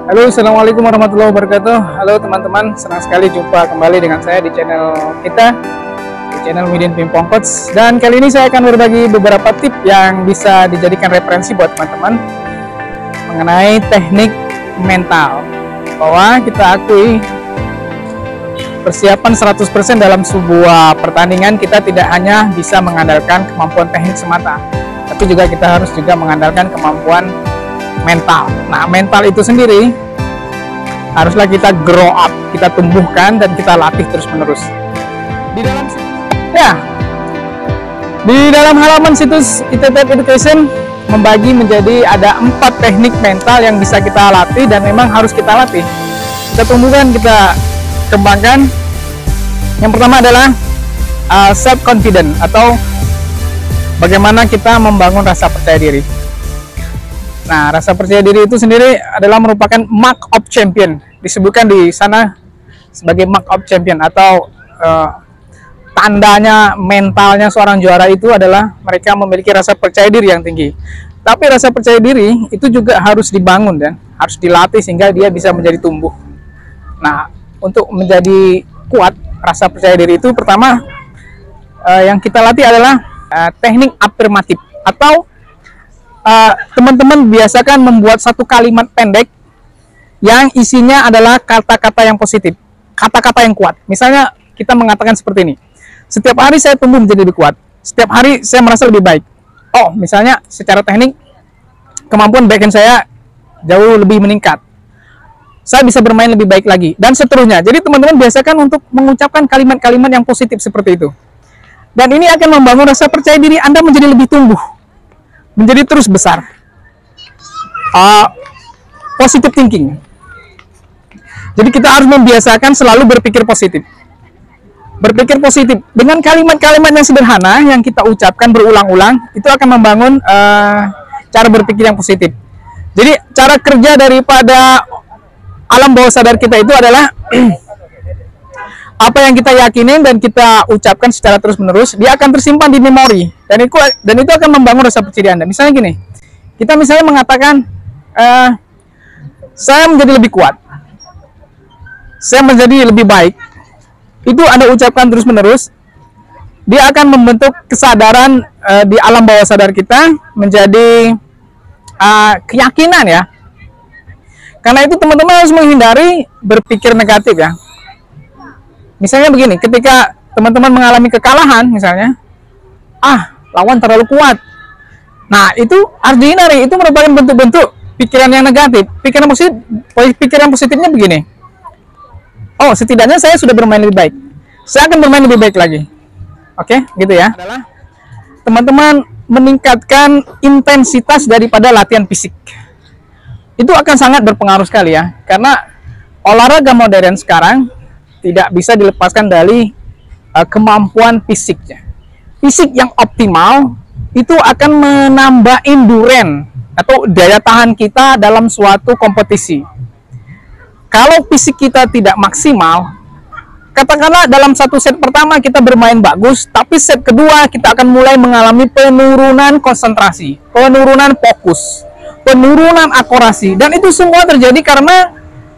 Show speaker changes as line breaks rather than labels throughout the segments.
Halo, assalamualaikum warahmatullahi wabarakatuh. Halo teman-teman, senang sekali jumpa kembali dengan saya di channel kita, di channel Midin Pimpong Coach. Dan kali ini saya akan berbagi beberapa tips yang bisa dijadikan referensi buat teman-teman mengenai teknik mental. Bahwa kita akui persiapan 100% dalam sebuah pertandingan, kita tidak hanya bisa mengandalkan kemampuan teknik semata, tapi juga kita harus juga mengandalkan kemampuan mental. Nah, mental itu sendiri haruslah kita grow up, kita tumbuhkan dan kita latih terus-menerus. Di dalam halaman situs ITT Education membagi menjadi ada 4 teknik mental yang bisa kita latih dan memang harus kita latih. Kita tumbuhkan, kita kembangkan. Yang pertama adalah self confidence, atau bagaimana kita membangun rasa percaya diri. Nah, rasa percaya diri itu sendiri adalah merupakan mark of champion. Disebutkan di sana sebagai mark of champion, atau tandanya mentalnya seorang juara itu adalah mereka memiliki rasa percaya diri yang tinggi. Tapi rasa percaya diri itu juga harus dibangun dan harus dilatih sehingga dia bisa menjadi tumbuh. Nah, untuk menjadi kuat rasa percaya diri itu, pertama yang kita latih adalah teknik afirmatif, atau teman-teman biasakan membuat satu kalimat pendek yang isinya adalah kata-kata yang positif, kata-kata yang kuat. Misalnya kita mengatakan seperti ini: setiap hari saya tumbuh menjadi lebih kuat, setiap hari saya merasa lebih baik. Oh, misalnya secara teknik kemampuan backhand saya jauh lebih meningkat, saya bisa bermain lebih baik lagi, dan seterusnya. Jadi teman-teman biasakan untuk mengucapkan kalimat-kalimat yang positif seperti itu, dan ini akan membangun rasa percaya diri Anda menjadi lebih tumbuh, menjadi terus besar. Positive thinking. Jadi kita harus membiasakan selalu berpikir positif. Berpikir positif dengan kalimat-kalimat yang sederhana yang kita ucapkan berulang-ulang, itu akan membangun cara berpikir yang positif. Jadi cara kerja daripada alam bawah sadar kita itu adalah apa yang kita yakinin dan kita ucapkan secara terus-menerus, dia akan tersimpan di memori, dan itu akan membangun rasa percaya diri Anda. Misalnya gini, kita misalnya mengatakan saya menjadi lebih kuat, saya menjadi lebih baik. Itu Anda ucapkan terus-menerus, dia akan membentuk kesadaran di alam bawah sadar kita menjadi keyakinan ya. Karena itu teman-teman harus menghindari berpikir negatif ya. Misalnya begini, ketika teman-teman mengalami kekalahan misalnya, lawan terlalu kuat. Nah, itu harus dihindari. Itu merupakan bentuk-bentuk pikiran yang negatif. Pikiran positifnya begini: oh, setidaknya saya sudah bermain lebih baik, saya akan bermain lebih baik lagi. Oke, gitu ya. Adalah teman-teman meningkatkan intensitas daripada latihan fisik. Itu akan sangat berpengaruh sekali ya, karena olahraga modern sekarang tidak bisa dilepaskan dari kemampuan fisiknya. Fisik yang optimal itu akan menambah endurance atau daya tahan kita dalam suatu kompetisi. Kalau fisik kita tidak maksimal, katakanlah dalam satu set pertama kita bermain bagus, tapi set kedua kita akan mulai mengalami penurunan konsentrasi, penurunan fokus, penurunan akurasi, dan itu semua terjadi karena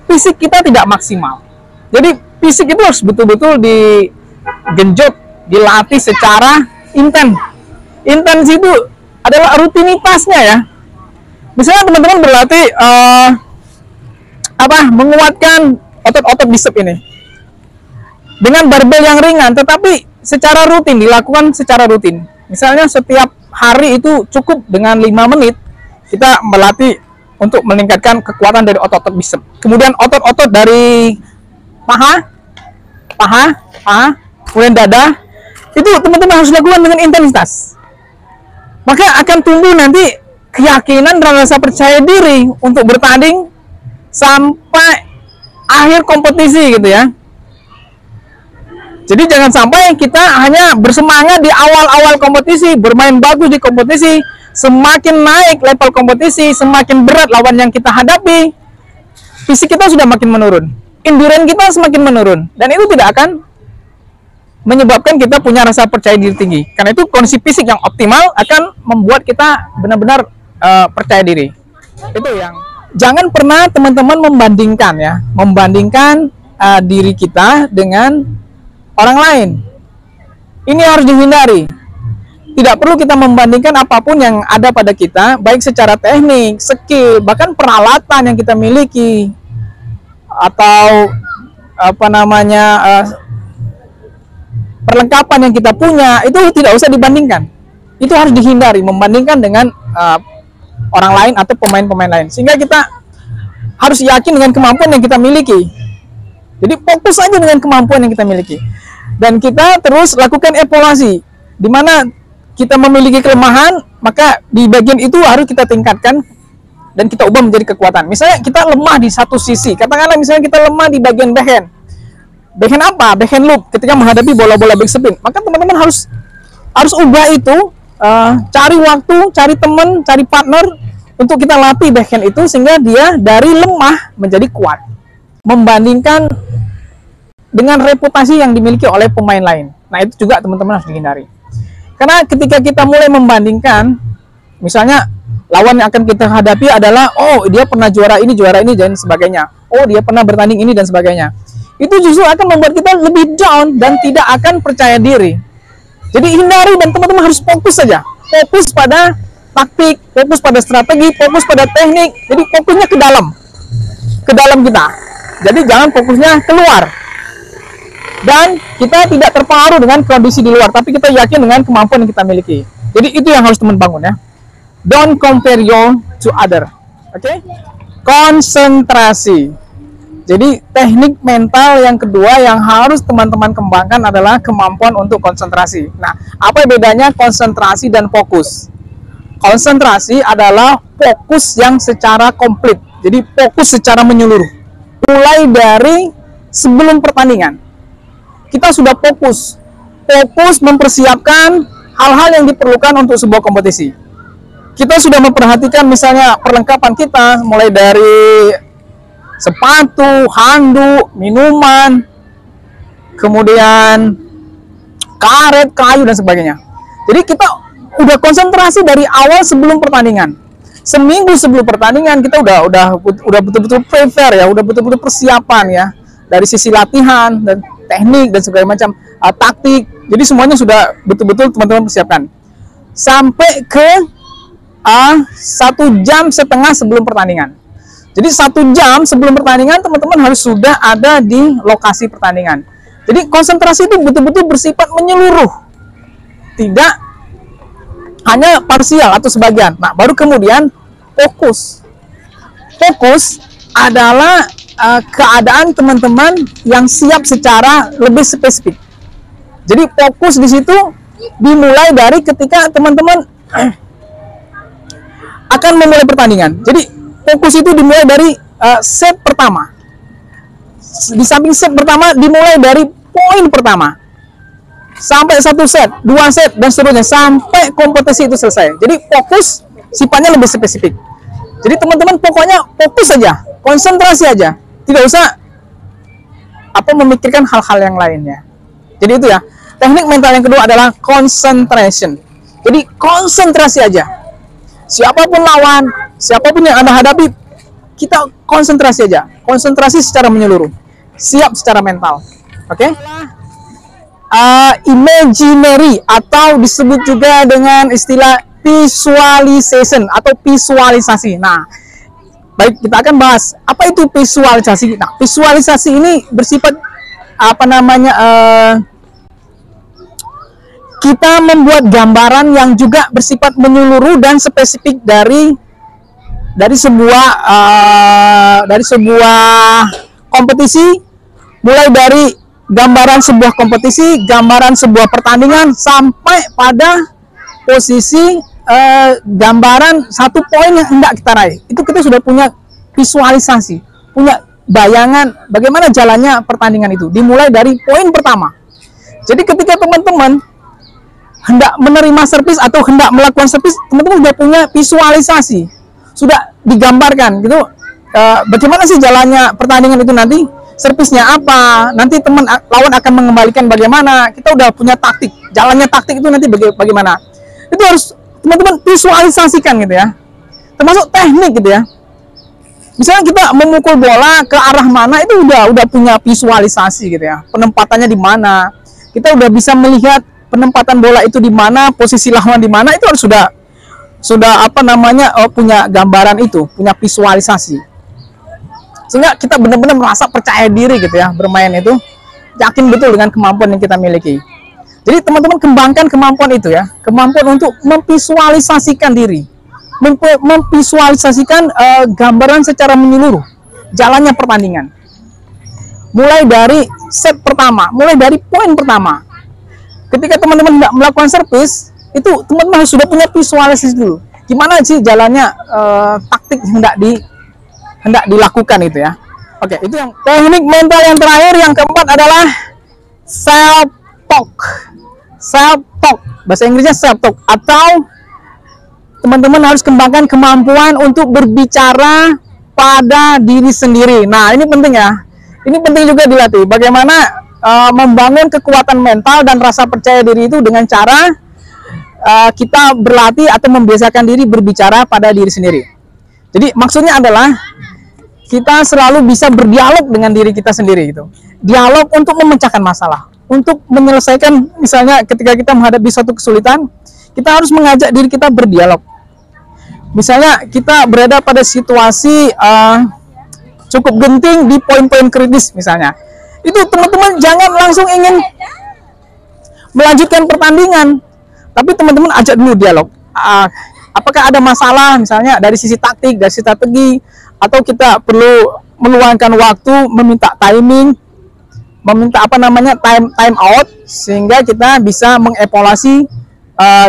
fisik kita tidak maksimal. Jadi fisik itu harus betul-betul digenjot, dilatih secara intens. Intens itu adalah rutinitasnya ya. Misalnya teman-teman berlatih menguatkan otot-otot bicep ini dengan barbel yang ringan, tetapi secara rutin, dilakukan secara rutin. Misalnya setiap hari itu cukup dengan 5 menit kita melatih untuk meningkatkan kekuatan dari otot-otot bicep. Kemudian otot-otot dari paha, kemudian dada, itu teman-teman harus lakukan dengan intensitas. Maka akan tumbuh nanti keyakinan dan rasa percaya diri untuk bertanding sampai akhir kompetisi gitu ya. Jadi jangan sampai kita hanya bersemangat di awal-awal kompetisi, bermain bagus di kompetisi, semakin naik level kompetisi, semakin berat lawan yang kita hadapi, fisik kita sudah makin menurun, endurance kita semakin menurun, dan itu tidak akan menyebabkan kita punya rasa percaya diri tinggi. Karena itu kondisi fisik yang optimal akan membuat kita benar-benar percaya diri. Itu yang jangan pernah teman-teman membandingkan ya, membandingkan diri kita dengan orang lain. Ini harus dihindari. Tidak perlu kita membandingkan apapun yang ada pada kita, baik secara teknik, skill, bahkan peralatan yang kita miliki, atau perlengkapan yang kita punya, itu tidak usah dibandingkan. Itu harus dihindari, membandingkan dengan orang lain atau pemain-pemain lain. Sehingga kita harus yakin dengan kemampuan yang kita miliki. Jadi fokus saja dengan kemampuan yang kita miliki. Dan kita terus lakukan evaluasi. Di mana kita memiliki kelemahan, maka di bagian itu harus kita tingkatkan dan kita ubah menjadi kekuatan. Misalnya kita lemah di satu sisi, katakanlah misalnya kita lemah di bagian backhand. Backhand apa? Backhand loop ketika menghadapi bola-bola back spin. Maka teman-teman harus ubah itu, cari waktu, cari teman, cari partner untuk kita latih backhand itu sehingga dia dari lemah menjadi kuat. Membandingkan dengan reputasi yang dimiliki oleh pemain lain. Nah, itu juga teman-teman harus dihindari. Karena ketika kita mulai membandingkan, misalnya lawan yang akan kita hadapi adalah, oh dia pernah juara ini, dan sebagainya. Oh dia pernah bertanding ini, dan sebagainya. Itu justru akan membuat kita lebih down dan tidak akan percaya diri. Jadi hindari dan teman-teman harus fokus saja. Fokus pada taktik, fokus pada strategi, fokus pada teknik. Jadi fokusnya ke dalam kita. Jadi jangan fokusnya keluar. Dan kita tidak terpengaruh dengan kondisi di luar, tapi kita yakin dengan kemampuan yang kita miliki. Jadi itu yang harus teman bangun ya. Don't compare you to other. Oke? Konsentrasi. Jadi teknik mental yang kedua yang harus teman-teman kembangkan adalah kemampuan untuk konsentrasi. Nah, apa bedanya konsentrasi dan fokus? Konsentrasi adalah fokus yang secara komplit. Jadi fokus secara menyeluruh. Mulai dari sebelum pertandingan. Kita sudah fokus mempersiapkan hal-hal yang diperlukan untuk sebuah kompetisi. Kita sudah memperhatikan misalnya perlengkapan kita, mulai dari sepatu, handuk, minuman, kemudian karet, kayu, dan sebagainya. Jadi kita udah konsentrasi dari awal sebelum pertandingan. Seminggu sebelum pertandingan kita udah betul-betul prepare ya, udah betul-betul persiapan ya, dari sisi latihan dan teknik dan segala macam taktik. Jadi semuanya sudah betul-betul teman-teman persiapkan sampai ke 1,5 jam sebelum pertandingan. Jadi 1 jam sebelum pertandingan teman-teman harus sudah ada di lokasi pertandingan. Jadi konsentrasi itu betul-betul bersifat menyeluruh, tidak hanya parsial atau sebagian. Nah, baru kemudian fokus adalah keadaan teman-teman yang siap secara lebih spesifik. Jadi fokus di situ dimulai dari ketika teman-teman akan memulai pertandingan. Jadi fokus itu dimulai dari set pertama. Di samping set pertama dimulai dari poin pertama sampai 1 set, 2 set, dan seterusnya sampai kompetisi itu selesai. Jadi fokus sifatnya lebih spesifik. Jadi teman-teman pokoknya fokus saja, konsentrasi aja. Tidak usah memikirkan hal-hal yang lainnya. Jadi itu ya. Teknik mental yang kedua adalah concentration. Jadi konsentrasi aja. Siapapun lawan, siapapun yang Anda hadapi, kita konsentrasi aja. Konsentrasi secara menyeluruh. Siap secara mental. Oke? Imaginary atau disebut juga dengan istilah visualization atau visualisasi. Nah, baik, kita akan bahas apa itu visualisasi. Nah, visualisasi ini bersifat kita membuat gambaran yang juga bersifat menyeluruh dan spesifik dari sebuah kompetisi, mulai dari gambaran sebuah kompetisi, gambaran sebuah pertandingan, sampai pada posisi gambaran satu poin yang hendak kita raih. Itu kita sudah punya visualisasi, punya bayangan bagaimana jalannya pertandingan itu, dimulai dari poin pertama. Jadi ketika teman-teman hendak menerima servis atau hendak melakukan servis, teman-teman sudah punya visualisasi, sudah digambarkan gitu, bagaimana sih jalannya pertandingan itu nanti, servisnya apa, nanti lawan akan mengembalikan bagaimana. Kita udah punya taktik, jalannya taktik itu nanti bagaimana. Itu harus teman-teman visualisasikan gitu ya, termasuk teknik gitu ya. Misalnya kita memukul bola ke arah mana, itu udah punya visualisasi gitu ya. Penempatannya di mana. Kita udah bisa melihat penempatan bola itu di mana, posisi lawan di mana, itu harus sudah apa namanya, punya gambaran itu, punya visualisasi. Sehingga kita benar-benar merasa percaya diri gitu ya, bermain itu, yakin betul dengan kemampuan yang kita miliki. Jadi teman-teman kembangkan kemampuan itu ya, kemampuan untuk memvisualisasikan diri, memvisualisasikan gambaran secara menyeluruh jalannya pertandingan. Mulai dari set pertama, mulai dari poin pertama. Ketika teman-teman nggak melakukan servis, itu teman-teman harus sudah punya visualisasi dulu. Gimana sih jalannya taktik yang hendak dilakukan itu ya. Oke, itu yang teknik mental yang terakhir. Yang keempat adalah self talk. Self talk, bahasa Inggrisnya self talk, atau teman-teman harus kembangkan kemampuan untuk berbicara pada diri sendiri. Nah, ini penting ya. Ini penting juga dilatih. Bagaimana membangun kekuatan mental dan rasa percaya diri itu dengan cara kita berlatih atau membiasakan diri berbicara pada diri sendiri. Jadi maksudnya adalah kita selalu bisa berdialog dengan diri kita sendiri gitu. Dialog untuk memecahkan masalah, untuk menyelesaikan, misalnya ketika kita menghadapi suatu kesulitan, kita harus mengajak diri kita berdialog. Misalnya kita berada pada situasi cukup genting di poin-poin kritis misalnya. Itu teman-teman jangan langsung ingin melanjutkan pertandingan, tapi teman-teman ajak dulu dialog. Apakah ada masalah misalnya dari sisi taktik, dari sisi strategi, atau kita perlu meluangkan waktu, meminta timing, meminta apa namanya time out, sehingga kita bisa mengevaluasi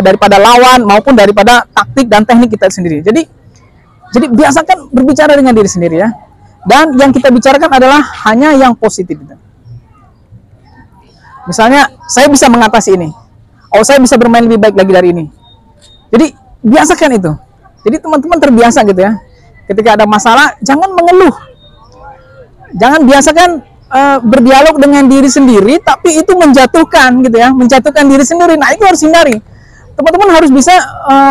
daripada lawan maupun daripada taktik dan teknik kita sendiri. Jadi biasakan berbicara dengan diri sendiri ya. Dan yang kita bicarakan adalah hanya yang positif. Misalnya, saya bisa mengatasi ini. Oh, saya bisa bermain lebih baik lagi dari ini. Jadi, biasakan itu. Jadi, teman-teman terbiasa gitu ya. Ketika ada masalah, jangan mengeluh. Jangan biasakan berdialog dengan diri sendiri, tapi itu menjatuhkan gitu ya. Menjatuhkan diri sendiri. Nah, itu harus hindari. Teman-teman harus bisa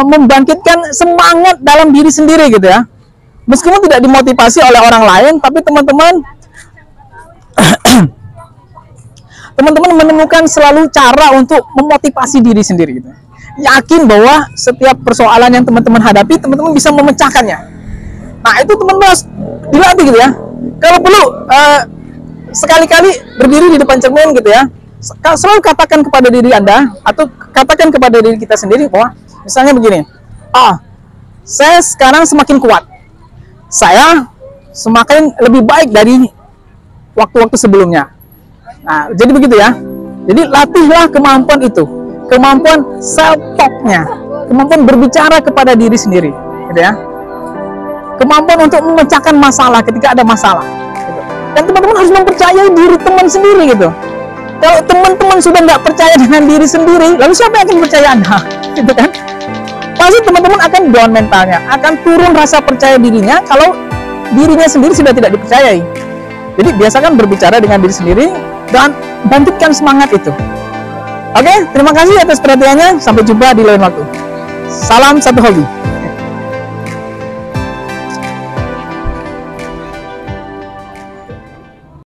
membangkitkan semangat dalam diri sendiri gitu ya. Meskipun tidak dimotivasi oleh orang lain, tapi teman-teman menemukan selalu cara untuk memotivasi diri sendiri gitu. Yakin bahwa setiap persoalan yang teman-teman hadapi, teman-teman bisa memecahkannya. Nah, itu teman-teman harus dilatih gitu ya. Kalau perlu sekali-kali berdiri di depan cermin gitu ya. Selalu katakan kepada diri Anda, atau katakan kepada diri kita sendiri bahwa misalnya begini, saya sekarang semakin kuat, saya semakin lebih baik dari waktu-waktu sebelumnya. Nah, jadi begitu ya. Jadi latihlah kemampuan itu, kemampuan self talk-nya, kemampuan berbicara kepada diri sendiri, gitu ya. Kemampuan untuk memecahkan masalah ketika ada masalah. Gitu. Dan teman-teman harus mempercayai diri teman sendiri gitu. Kalau teman-teman sudah nggak percaya dengan diri sendiri, lalu siapa yang akan percaya Anda? Gitu kan? Pasti teman-teman akan down mentalnya, akan turun rasa percaya dirinya kalau dirinya sendiri sudah tidak dipercayai. Jadi biasakan berbicara dengan diri sendiri dan bangkitkan semangat itu. Oke, terima kasih atas perhatiannya. Sampai jumpa di lain waktu. Salam satu hobi.